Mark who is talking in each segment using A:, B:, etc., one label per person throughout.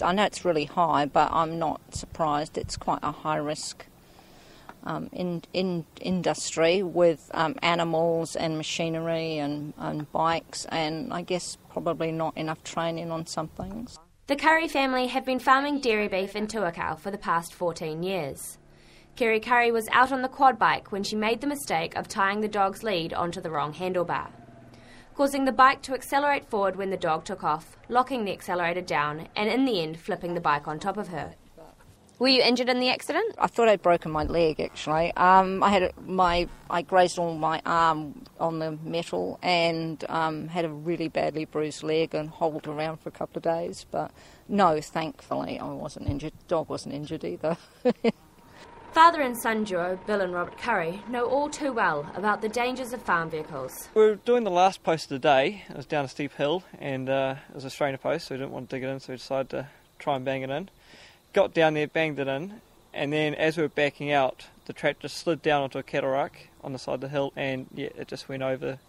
A: I know it's really high, but I'm not surprised. It's quite a high-risk in industry with animals and machinery and bikes, and I guess probably not enough training on some things.
B: The Curry family have been farming dairy beef in Tuakau for the past 14 years. Kerry Curry was out on the quad bike when she made the mistake of tying the dog's lead onto the wrong handlebar, causing the bike to accelerate forward when the dog took off, locking the accelerator down and in the end flipping the bike on top of her. Were you injured in the accident?
A: I thought I'd broken my leg, actually. I grazed on my arm on the metal and had a really badly bruised leg and hobbled around for a couple of days. But no, thankfully, I wasn't injured. The dog wasn't injured either.
B: Father and son duo, Bill and Robert Curry, know all too well about the dangers of farm vehicles.
C: We were doing the last post of the day. It was down a steep hill and it was a strainer post, so we didn't want to dig it in, so we decided to try and bang it in. Got down there, banged it in, and then as we were backing out, the tractor slid down onto a cattle ruck on the side of the hill, and yeah, it just went over.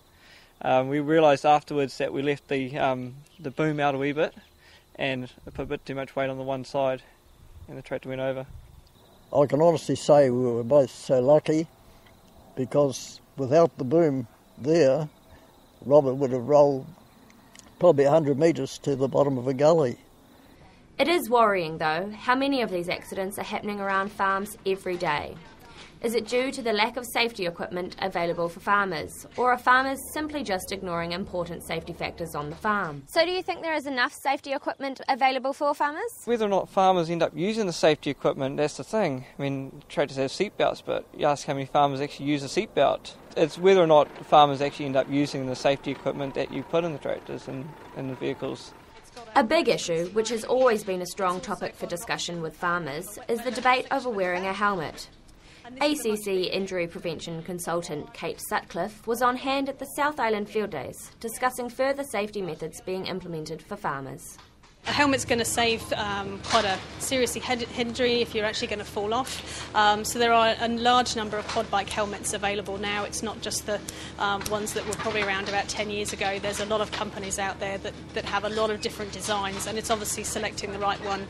C: We realised afterwards that we left the boom out a wee bit, and it put a bit too much weight on the one side, and the tractor went over.
D: I can honestly say we were both so lucky, because without the boom there, Robert would have rolled probably 100 metres to the bottom of a gully.
B: It is worrying, though, how many of these accidents are happening around farms every day. Is it due to the lack of safety equipment available for farmers, or are farmers simply just ignoring important safety factors on the farm? So do you think there is enough safety equipment available for farmers?
C: Whether or not farmers end up using the safety equipment, that's the thing. I mean, tractors have seatbelts, but you ask how many farmers actually use a seatbelt. It's whether or not farmers actually end up using the safety equipment that you put in the tractors and in the vehicles.
B: A big issue, which has always been a strong topic for discussion with farmers, is the debate over wearing a helmet. ACC injury prevention consultant Kate Sutcliffe was on hand at the South Island Field Days, discussing further safety methods being implemented for farmers.
E: A helmet's going to save quite a serious head injury if you're actually going to fall off. So there are a large number of quad bike helmets available now. It's not just the ones that were probably around about 10 years ago. There's a lot of companies out there that have a lot of different designs, and it's obviously selecting the right one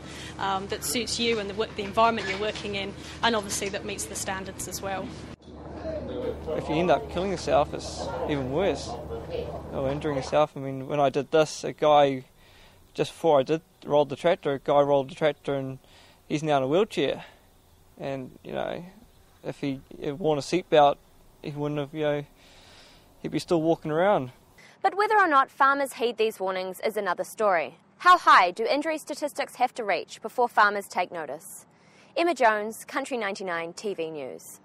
E: that suits you and the environment you're working in, and obviously that meets the standards as well.
C: If you end up killing yourself, it's even worse, or injuring yourself. I mean, when I did this, a guy, just before I rolled the tractor, a guy rolled the tractor and he's now in a wheelchair. And, you know, if he had worn a seatbelt, he wouldn't have, he'd be still walking around.
B: But whether or not farmers heed these warnings is another story. How high do injury statistics have to reach before farmers take notice? Emma Jones, Country 99 TV News.